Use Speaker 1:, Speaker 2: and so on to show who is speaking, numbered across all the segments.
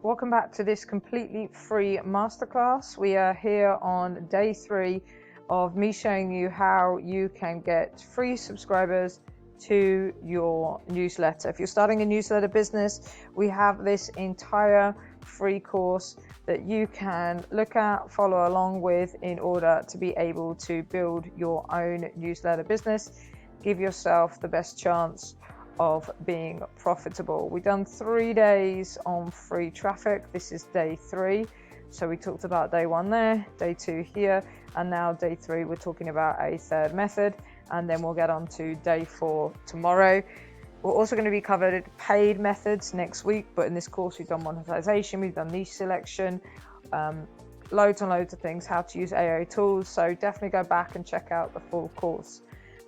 Speaker 1: welcome back to this completely free masterclass. We are here on day 3 of me showing you how you can get free subscribers to your newsletter. If you're starting a newsletter business, we have this entire free course that you can look at, follow along with in order to be able to build your own newsletter business, give yourself the best chance of being profitable. We've done 3 days on free traffic. This is day 3. So we talked about day 1 there, day 2 here, and now day 3 we're talking about a third method, and then we'll get on to day 4 tomorrow. We're also going to be covered paid methods next week, but in this course we've done monetization, we've done niche selection, loads and loads of things, how to use AI tools. So definitely go back and check out the full course.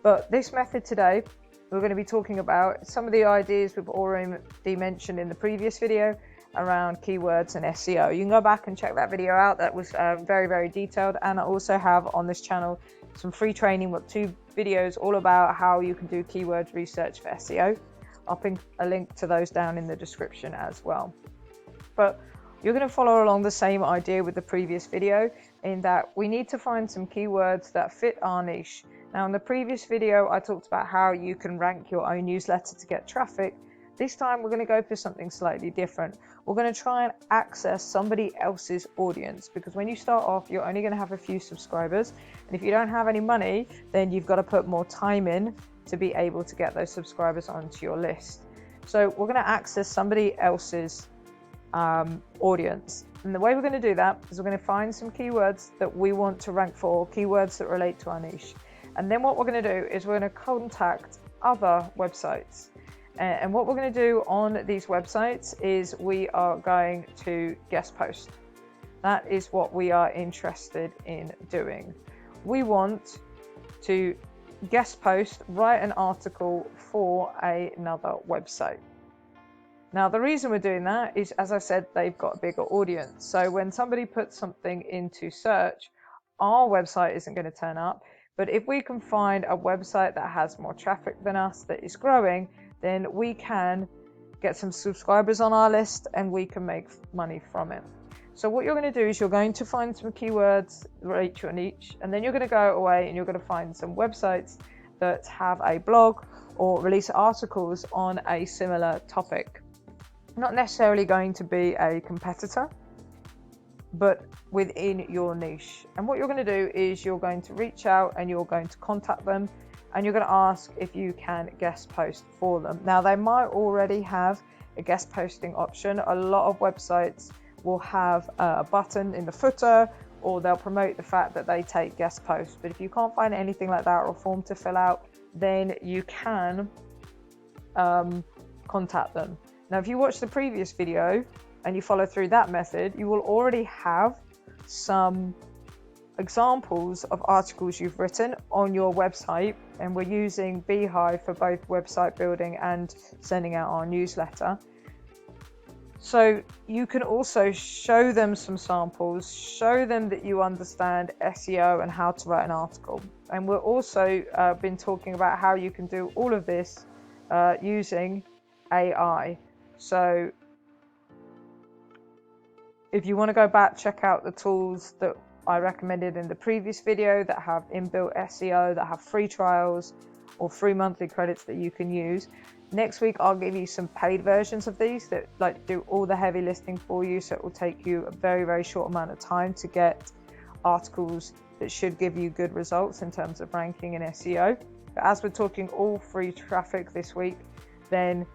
Speaker 1: But this method today, we're going to be talking about some of the ideas we've already mentioned in the previous video around keywords and SEO. You can go back and check that video out. That was very, very detailed. And I also have on this channel some free training with 2 videos all about how you can do keyword research for SEO. I'll pin a link to those down in the description as well. But you're going to follow along the same idea with the previous video, in that we need to find some keywords that fit our niche. Now, in the previous video, I talked about how you can rank your own newsletter to get traffic. This time, we're going to go for something slightly different. We're going to try and access somebody else's audience, because when you start off, you're only going to have a few subscribers. And if you don't have any money, then you've got to put more time in to be able to get those subscribers onto your list. So we're going to access somebody else's audience. And the way we're going to do that is we're going to find some keywords that we want to rank for, keywords that relate to our niche. And then what we're going to do is we're going to contact other websites. And what we're going to do on these websites is we are going to guest post. That is what we are interested in doing. We want to guest post, write an article for another website. Now, the reason we're doing that is, as I said, they've got a bigger audience. So when somebody puts something into search, our website isn't going to turn up. But if we can find a website that has more traffic than us, that is growing, then we can get some subscribers on our list and we can make money from it. So what you're going to do is you're going to find some keywords that relate to your niche, and then you're going to go away and you're going to find some websites that have a blog or release articles on a similar topic. Not necessarily going to be a competitor, but within your niche. And what you're going to do is you're going to reach out and you're going to contact them, and you're going to ask if you can guest post for them. Now, they might already have a guest posting option. A lot of websites will have a button in the footer, or they'll promote the fact that they take guest posts. But if you can't find anything like that or a form to fill out, then you can contact them. Now, if you watch the previous video and you follow through that method, you will already have some examples of articles you've written on your website, and we're using Beehive for both website building and sending out our newsletter. So you can also show them some samples, show them that you understand SEO and how to write an article. And we're also been talking about how you can do all of this using AI. So if you want to go back, check out the tools that I recommended in the previous video that have inbuilt SEO, that have free trials or free monthly credits that you can use. Next week, I'll give you some paid versions of these that do all the heavy lifting for you. So it will take you a very, very short amount of time to get articles that should give you good results in terms of ranking and SEO. But as we're talking all free traffic this week, then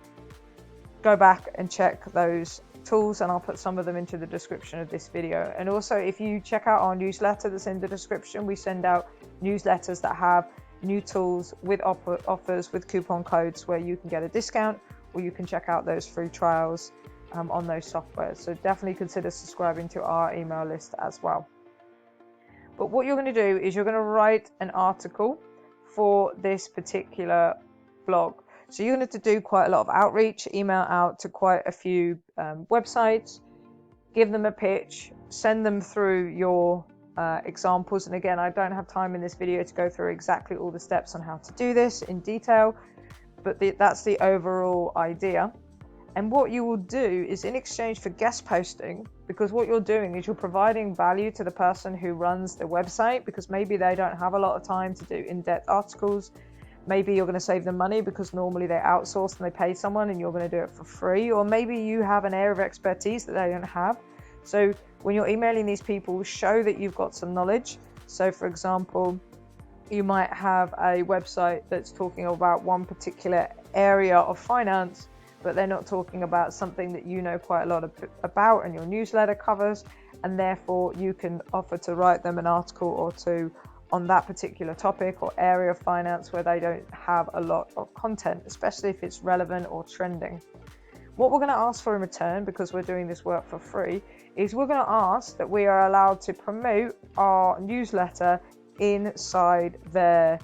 Speaker 1: go back and check those tools, and I'll put some of them into the description of this video. And also, if you check out our newsletter that's in the description, we send out newsletters that have new tools with offers, with coupon codes where you can get a discount, or you can check out those free trials on those softwares. So definitely consider subscribing to our email list as well. But what you're going to do is you're going to write an article for this particular blog. So you're going to do quite a lot of outreach, email out to quite a few websites, give them a pitch, send them through your examples. And again, I don't have time in this video to go through exactly all the steps on how to do this in detail, but that's the overall idea. And what you will do is, in exchange for guest posting, because what you're doing is you're providing value to the person who runs the website, because maybe they don't have a lot of time to do in-depth articles. Maybe you're going to save them money because normally they outsource and they pay someone, and you're going to do it for free. Or maybe you have an area of expertise that they don't have. So when you're emailing these people, show that you've got some knowledge. So for example, you might have a website that's talking about one particular area of finance, but they're not talking about something that you know quite a lot about and your newsletter covers, and therefore you can offer to write them an article or two on that particular topic or area of finance where they don't have a lot of content, especially if it's relevant or trending. What we're going to ask for in return, because we're doing this work for free, is we're going to ask that we are allowed to promote our newsletter inside their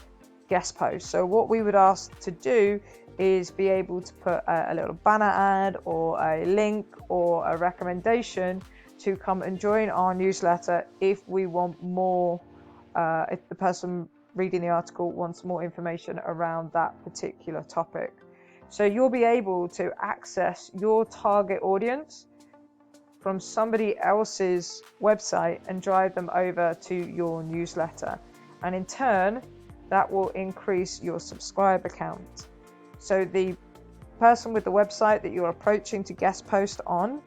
Speaker 1: guest post. So what we would ask to do is be able to put a little banner ad or a link or a recommendation to come and join our newsletter if we want more, if the person reading the article wants more information around that particular topic. So you'll be able to access your target audience from somebody else's website and drive them over to your newsletter. And in turn, that will increase your subscriber count. So the person with the website that you're approaching to guest post on,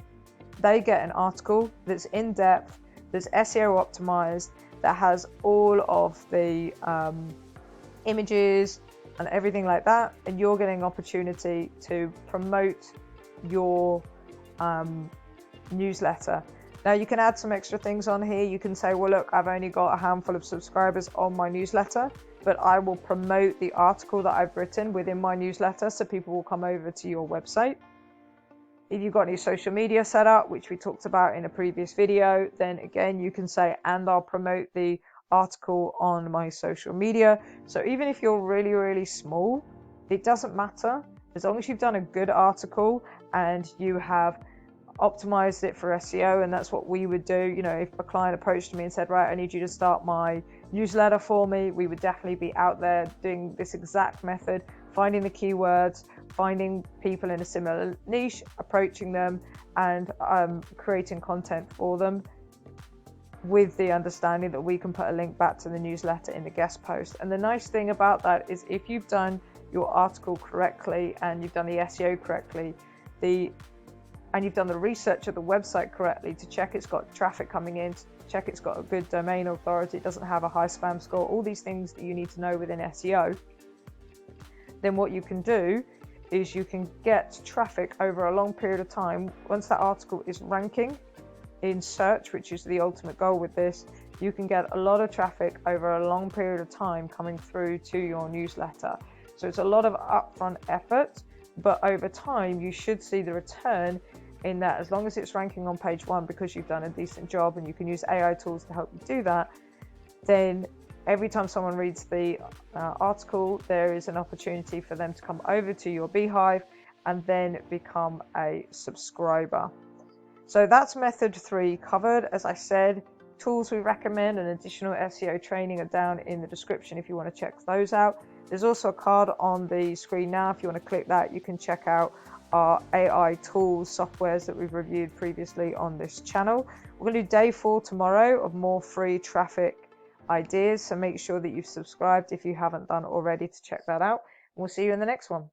Speaker 1: they get an article that's in depth, that's SEO optimized, that has all of the images and everything like that, and you're getting opportunity to promote your newsletter. Now you can add some extra things on here. You can say, well, look, I've only got a handful of subscribers on my newsletter, but I will promote the article that I've written within my newsletter, so people will come over to your website. If you've got any social media set up, which we talked about in a previous video, then again, you can say, and I'll promote the article on my social media. So even if you're really, really small, it doesn't matter. As long as you've done a good article and you have optimized it for SEO, and that's what we would do. You know, if a client approached me and said, right, I need you to start my newsletter for me, we would definitely be out there doing this exact method, finding the keywords, finding people in a similar niche, approaching them, and creating content for them, with the understanding that we can put a link back to the newsletter in the guest post. And the nice thing about that is, if you've done your article correctly and you've done the SEO correctly, and you've done the research of the website correctly to check it's got traffic coming in, to check it's got a good domain authority, it doesn't have a high spam score, all these things that you need to know within SEO, then what you can do is you can get traffic over a long period of time. Once that article is ranking in search, which is the ultimate goal with this, you can get a lot of traffic over a long period of time coming through to your newsletter. So it's a lot of upfront effort, but over time you should see the return in that, as long as it's ranking on page 1 because you've done a decent job and you can use AI tools to help you do that, then every time someone reads the article, there is an opportunity for them to come over to your beehive and then become a subscriber. So that's method 3 covered. As I said, tools we recommend and additional SEO training are down in the description if you want to check those out. There's also a card on the screen now. If you want to click that, you can check out our AI tools softwares that we've reviewed previously on this channel. We're going to do day 4 tomorrow of more free traffic ideas, so make sure that you've subscribed if you haven't done already to check that out. We'll see you in the next one.